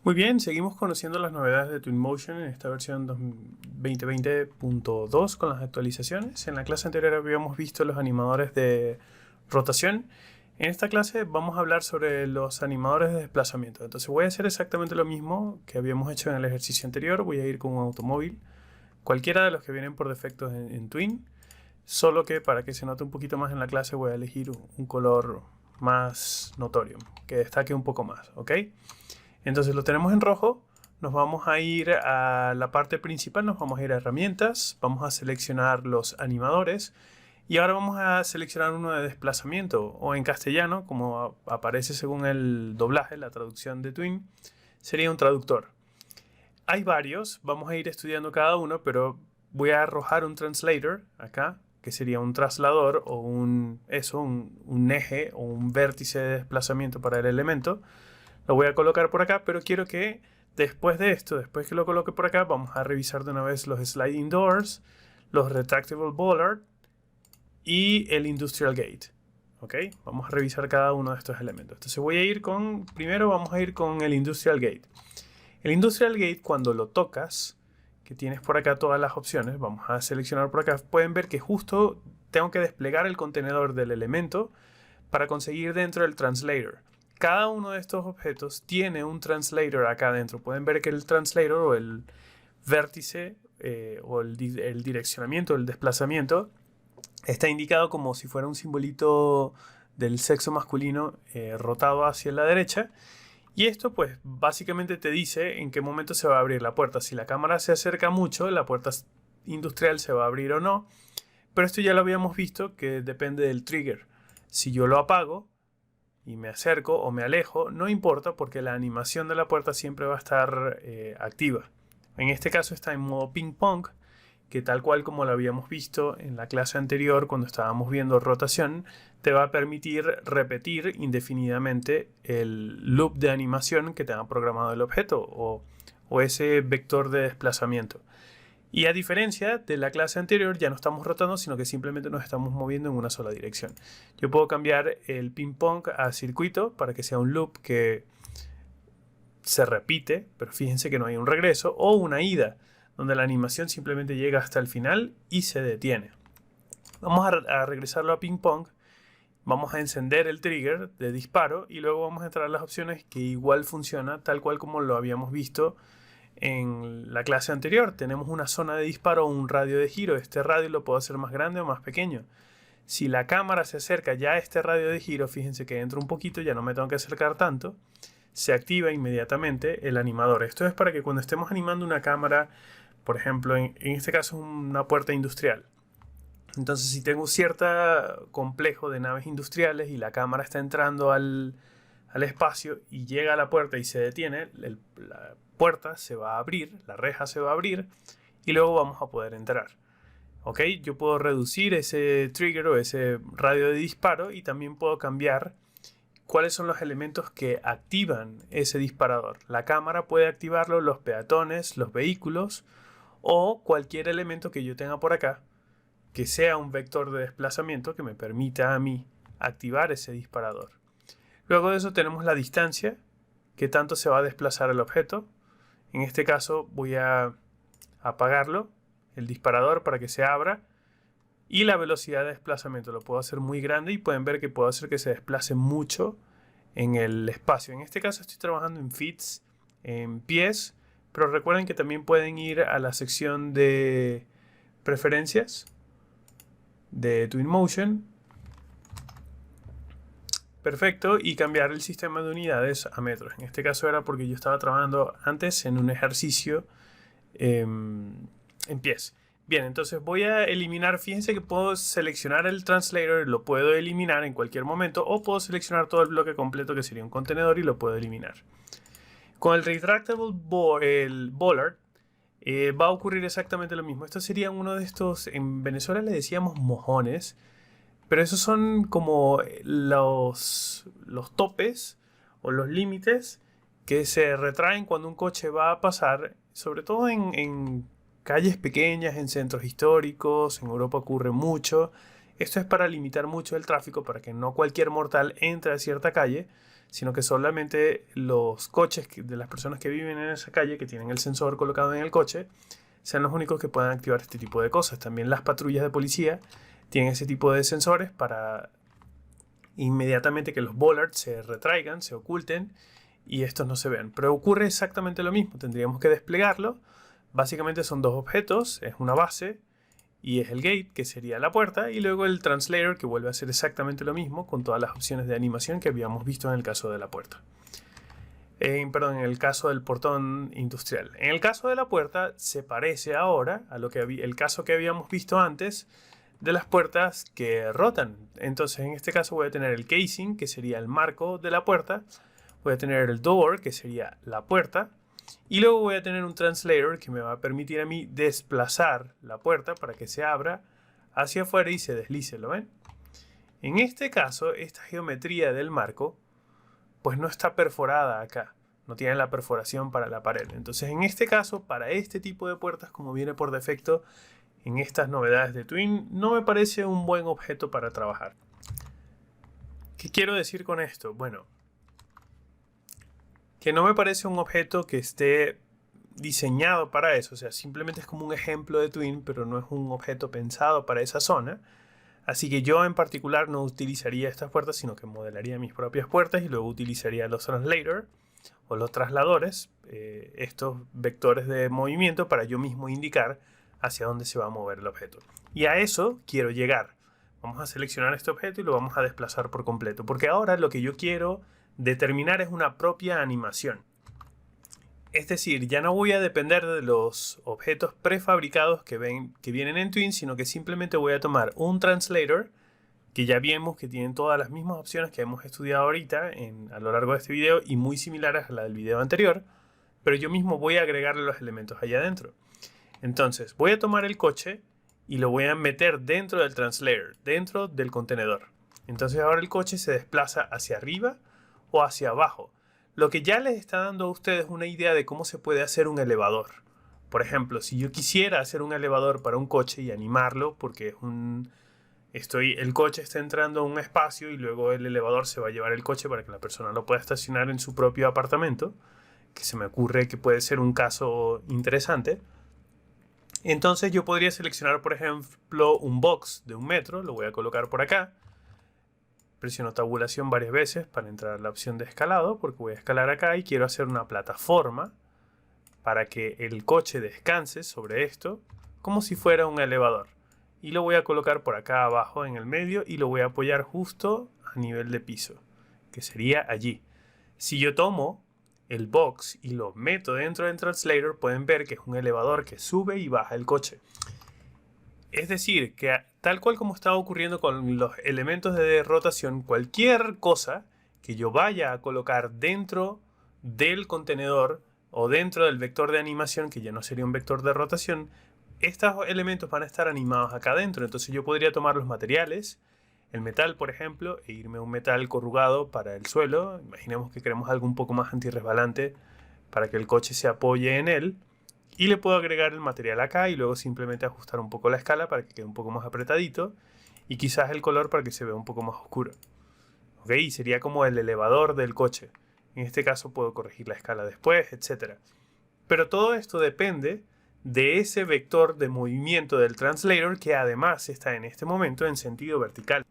Muy bien, seguimos conociendo las novedades de Twinmotion en esta versión 2020.2 con las actualizaciones. En la clase anterior habíamos visto los animadores de rotación. En esta clase vamos a hablar sobre los animadores de desplazamiento. Entonces voy a hacer exactamente lo mismo que habíamos hecho en el ejercicio anterior. Voy a ir con un automóvil, cualquiera de los que vienen por defecto en Twin, solo que para que se note un poquito más en la clase voy a elegir un color más notorio, que destaque un poco más, ¿ok? Entonces lo tenemos en rojo, nos vamos a ir a la parte principal, nos vamos a ir a herramientas, vamos a seleccionar los animadores y ahora vamos a seleccionar uno de desplazamiento o en castellano, como aparece según el doblaje, la traducción de Twin, sería un traductor. Hay varios, vamos a ir estudiando cada uno, pero voy a arrojar un translator acá, que sería un traslador o un eje o un vértice de desplazamiento para el elemento. Lo voy a colocar por acá, pero quiero que después de esto, después que lo coloque por acá, vamos a revisar de una vez los sliding doors, los retractable bollard y el industrial gate. ¿Ok? Vamos a revisar cada uno de estos elementos. Entonces primero vamos a ir con el industrial gate. El industrial gate, cuando lo tocas, que tienes por acá todas las opciones, vamos a seleccionar por acá, pueden ver que justo tengo que desplegar el contenedor del elemento para conseguir dentro del translator. Cada uno de estos objetos tiene un translator acá adentro. Pueden ver que el translator o el vértice o el direccionamiento, el desplazamiento, está indicado como si fuera un simbolito del sexo masculino rotado hacia la derecha. Y esto pues básicamente te dice en qué momento se va a abrir la puerta. Si la cámara se acerca mucho, la puerta industrial se va a abrir o no. Pero esto ya lo habíamos visto que depende del trigger. Si yo lo apago y me acerco o me alejo, no importa porque la animación de la puerta siempre va a estar activa. En este caso está en modo ping pong, que tal cual como lo habíamos visto en la clase anterior cuando estábamos viendo rotación, te va a permitir repetir indefinidamente el loop de animación que te ha programado el objeto o ese vector de desplazamiento. Y a diferencia de la clase anterior, ya no estamos rotando, sino que simplemente nos estamos moviendo en una sola dirección. Yo puedo cambiar el ping pong a circuito para que sea un loop que se repite, pero fíjense que no hay un regreso, o una ida, donde la animación simplemente llega hasta el final y se detiene. Vamos a regresarlo a ping pong, vamos a encender el trigger de disparo y luego vamos a entrar a las opciones que igual funciona tal cual como lo habíamos visto en la clase anterior. Tenemos una zona de disparo o un radio de giro. Este radio lo puedo hacer más grande o más pequeño. Si la cámara se acerca ya a este radio de giro, fíjense que entro un poquito, ya no me tengo que acercar tanto, se activa inmediatamente el animador. Esto es para que cuando estemos animando una cámara, por ejemplo, en este caso una puerta industrial. Entonces si tengo un cierto complejo de naves industriales y la cámara está entrando al espacio y llega a la puerta y se detiene, la puerta se va a abrir, la reja se va a abrir y luego vamos a poder entrar. ¿Ok? Yo puedo reducir ese trigger o ese radio de disparo y también puedo cambiar cuáles son los elementos que activan ese disparador. La cámara puede activarlo, los peatones, los vehículos o cualquier elemento que yo tenga por acá que sea un vector de desplazamiento que me permita a mí activar ese disparador. Luego de eso tenemos la distancia, que tanto se va a desplazar el objeto. En este caso voy a apagarlo, el disparador, para que se abra. Y la velocidad de desplazamiento lo puedo hacer muy grande y pueden ver que puedo hacer que se desplace mucho en el espacio. En este caso estoy trabajando en feet, en pies, pero recuerden que también pueden ir a la sección de preferencias de Twinmotion. Perfecto, y cambiar el sistema de unidades a metros. En este caso era porque yo estaba trabajando antes en un ejercicio en pies. Bien, entonces voy a eliminar, fíjense que puedo seleccionar el translator, lo puedo eliminar en cualquier momento, o puedo seleccionar todo el bloque completo que sería un contenedor y lo puedo eliminar. Con el retractable bollard va a ocurrir exactamente lo mismo. Esto sería uno de estos, en Venezuela le decíamos mojones, pero esos son como los topes o los límites que se retraen cuando un coche va a pasar, sobre todo en calles pequeñas, en centros históricos. En Europa ocurre mucho. Esto es para limitar mucho el tráfico, para que no cualquier mortal entre a cierta calle, sino que solamente los coches de las personas que viven en esa calle, que tienen el sensor colocado en el coche, sean los únicos que puedan activar este tipo de cosas. También las patrullas de policía tienen ese tipo de sensores para inmediatamente que los bollards se retraigan, se oculten y estos no se vean. Pero ocurre exactamente lo mismo, tendríamos que desplegarlo. Básicamente son dos objetos, es una base y es el gate, que sería la puerta, y luego el translator, que vuelve a hacer exactamente lo mismo con todas las opciones de animación que habíamos visto en el caso de la puerta. En el caso del portón industrial. En el caso de la puerta se parece ahora a el caso que habíamos visto antes de las puertas que rotan. Entonces en este caso voy a tener el casing, que sería el marco de la puerta. Voy a tener el door, que sería la puerta. Y luego voy a tener un translator que me va a permitir a mí desplazar la puerta para que se abra hacia afuera y se deslice, ¿lo ven? En este caso, esta geometría del marco pues no está perforada acá, no tiene la perforación para la pared. Entonces en este caso, para este tipo de puertas, como viene por defecto en estas novedades de Twin, no me parece un buen objeto para trabajar. ¿Qué quiero decir con esto? Bueno, que no me parece un objeto que esté diseñado para eso, o sea, simplemente es como un ejemplo de Twin, pero no es un objeto pensado para esa zona. Así que yo en particular no utilizaría estas puertas, sino que modelaría mis propias puertas y luego utilizaría los translators o los trasladores, estos vectores de movimiento, para yo mismo indicar hacia dónde se va a mover el objeto. Y a eso quiero llegar. Vamos a seleccionar este objeto y lo vamos a desplazar por completo, porque ahora lo que yo quiero determinar es una propia animación. Es decir, ya no voy a depender de los objetos prefabricados que vienen en Twin, sino que simplemente voy a tomar un translator, que ya vimos que tienen todas las mismas opciones que hemos estudiado ahorita a lo largo de este video y muy similares a la del video anterior, pero yo mismo voy a agregarle los elementos allá adentro. Entonces voy a tomar el coche y lo voy a meter dentro del translator, dentro del contenedor. Entonces ahora el coche se desplaza hacia arriba o hacia abajo, lo que ya les está dando a ustedes una idea de cómo se puede hacer un elevador. Por ejemplo, si yo quisiera hacer un elevador para un coche y animarlo, porque el coche está entrando a un espacio y luego el elevador se va a llevar el coche para que la persona lo pueda estacionar en su propio apartamento, que se me ocurre que puede ser un caso interesante. Entonces yo podría seleccionar, por ejemplo, un box de 1 metro, lo voy a colocar por acá. Presiono tabulación varias veces para entrar a la opción de escalado, porque voy a escalar acá y quiero hacer una plataforma para que el coche descanse sobre esto como si fuera un elevador. Y lo voy a colocar por acá abajo en el medio y lo voy a apoyar justo a nivel de piso, que sería allí. Si yo tomo el box y lo meto dentro del translator, pueden ver que es un elevador que sube y baja el coche. Es decir, que tal cual como estaba ocurriendo con los elementos de rotación, cualquier cosa que yo vaya a colocar dentro del contenedor o dentro del vector de animación, que ya no sería un vector de rotación, estos elementos van a estar animados acá adentro. Entonces yo podría tomar los materiales, el metal por ejemplo, e irme a un metal corrugado para el suelo. Imaginemos que queremos algo un poco más antirresbalante para que el coche se apoye en él. Y le puedo agregar el material acá y luego simplemente ajustar un poco la escala para que quede un poco más apretadito. Y quizás el color para que se vea un poco más oscuro. ¿Ok? Y sería como el elevador del coche. En este caso puedo corregir la escala después, etc. Pero todo esto depende de ese vector de movimiento del translator, que además está en este momento en sentido vertical.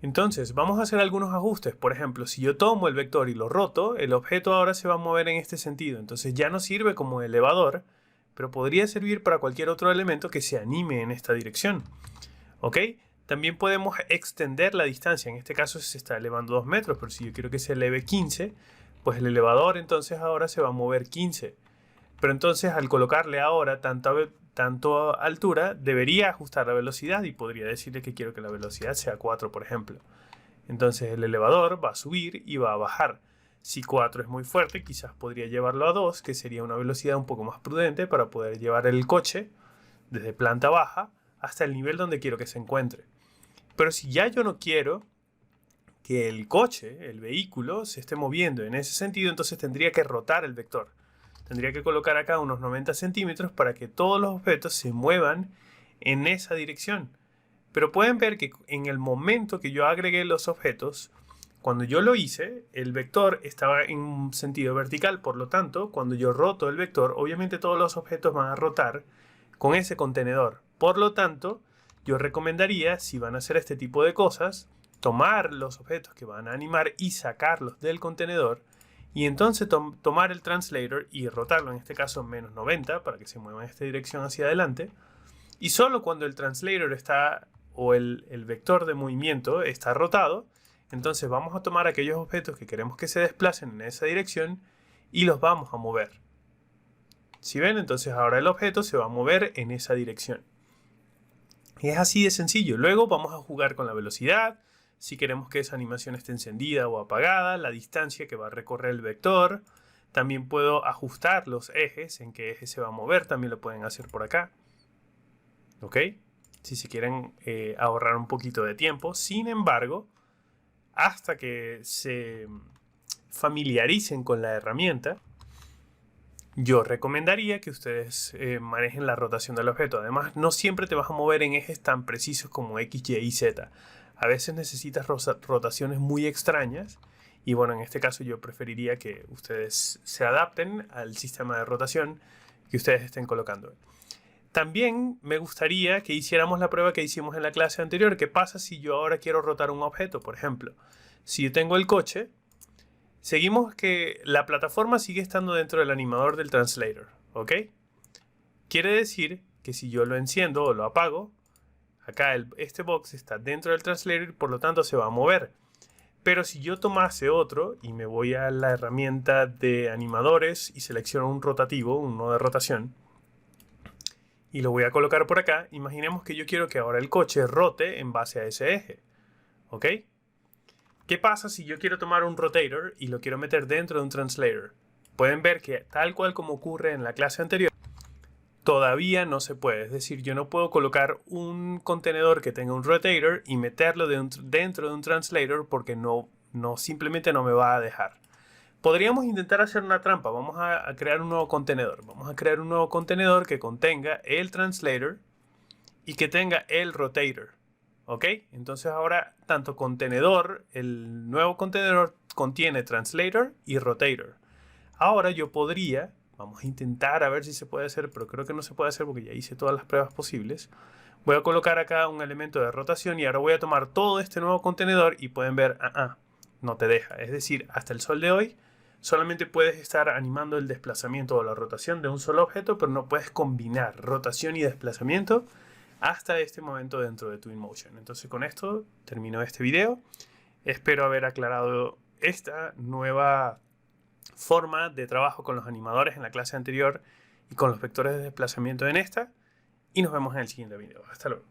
Entonces vamos a hacer algunos ajustes. Por ejemplo, si yo tomo el vector y lo roto, el objeto ahora se va a mover en este sentido. Entonces ya no sirve como elevador, pero podría servir para cualquier otro elemento que se anime en esta dirección. ¿Ok? También podemos extender la distancia. En este caso se está elevando 2 metros, pero si yo quiero que se eleve 15, pues el elevador entonces ahora se va a mover 15. Pero entonces al colocarle ahora tanto altura, debería ajustar la velocidad y podría decirle que quiero que la velocidad sea 4, por ejemplo. Entonces el elevador va a subir y va a bajar. Si 4 es muy fuerte, quizás podría llevarlo a 2, que sería una velocidad un poco más prudente para poder llevar el coche desde planta baja hasta el nivel donde quiero que se encuentre. Pero si ya yo no quiero que el coche, el vehículo, se esté moviendo en ese sentido, entonces tendría que rotar el vector. Tendría que colocar acá unos 90 centímetros para que todos los objetos se muevan en esa dirección. Pero pueden ver que en el momento que yo agregué los objetos, Cuando yo lo hice, el vector estaba en un sentido vertical, por lo tanto, cuando yo roto el vector, obviamente todos los objetos van a rotar con ese contenedor. Por lo tanto, yo recomendaría, si van a hacer este tipo de cosas, tomar los objetos que van a animar y sacarlos del contenedor, y entonces tomar el translator y rotarlo, en este caso menos 90, para que se mueva en esta dirección hacia adelante. Y solo cuando el translator está, o el vector de movimiento está rotado, entonces vamos a tomar aquellos objetos que queremos que se desplacen en esa dirección y los vamos a mover. ¿Sí ven? Entonces ahora el objeto se va a mover en esa dirección. Es así de sencillo. Luego vamos a jugar con la velocidad, si queremos que esa animación esté encendida o apagada, la distancia que va a recorrer el vector. También puedo ajustar los ejes, en qué eje se va a mover, también lo pueden hacer por acá. ¿Ok? Si se quieren ahorrar un poquito de tiempo. Sin embargo, hasta que se familiaricen con la herramienta, yo recomendaría que ustedes manejen la rotación del objeto. Además, no siempre te vas a mover en ejes tan precisos como X, Y y Z. A veces necesitas rotaciones muy extrañas. Y bueno, en este caso yo preferiría que ustedes se adapten al sistema de rotación que ustedes estén colocando. También me gustaría que hiciéramos la prueba que hicimos en la clase anterior. ¿Qué pasa si yo ahora quiero rotar un objeto? Por ejemplo, si yo tengo el coche, seguimos que la plataforma sigue estando dentro del animador del translator, ¿ok? Quiere decir que si yo lo enciendo o lo apago, acá este box está dentro del translator y por lo tanto se va a mover. Pero si yo tomase otro y me voy a la herramienta de animadores y selecciono un rotativo, un nodo de rotación, y lo voy a colocar por acá, imaginemos que yo quiero que ahora el coche rote en base a ese eje, ¿ok? ¿Qué pasa si yo quiero tomar un rotator y lo quiero meter dentro de un translator? Pueden ver que tal cual como ocurre en la clase anterior, todavía no se puede. Es decir, yo no puedo colocar un contenedor que tenga un rotator y meterlo dentro de un translator porque simplemente no me va a dejar. Podríamos intentar hacer una trampa. Vamos a crear un nuevo contenedor. Vamos a crear un nuevo contenedor que contenga el translator y que tenga el rotator. ¿Ok? Entonces ahora tanto contenedor, el nuevo contenedor contiene translator y rotator. Ahora yo podría, vamos a intentar a ver si se puede hacer, pero creo que no se puede hacer porque ya hice todas las pruebas posibles. Voy a colocar acá un elemento de rotación y ahora voy a tomar todo este nuevo contenedor y pueden ver, no te deja. Es decir, hasta el sol de hoy solamente puedes estar animando el desplazamiento o la rotación de un solo objeto, pero no puedes combinar rotación y desplazamiento hasta este momento dentro de Twinmotion. Entonces con esto termino este video. Espero haber aclarado esta nueva forma de trabajo con los animadores en la clase anterior y con los vectores de desplazamiento en esta. Y nos vemos en el siguiente video. Hasta luego.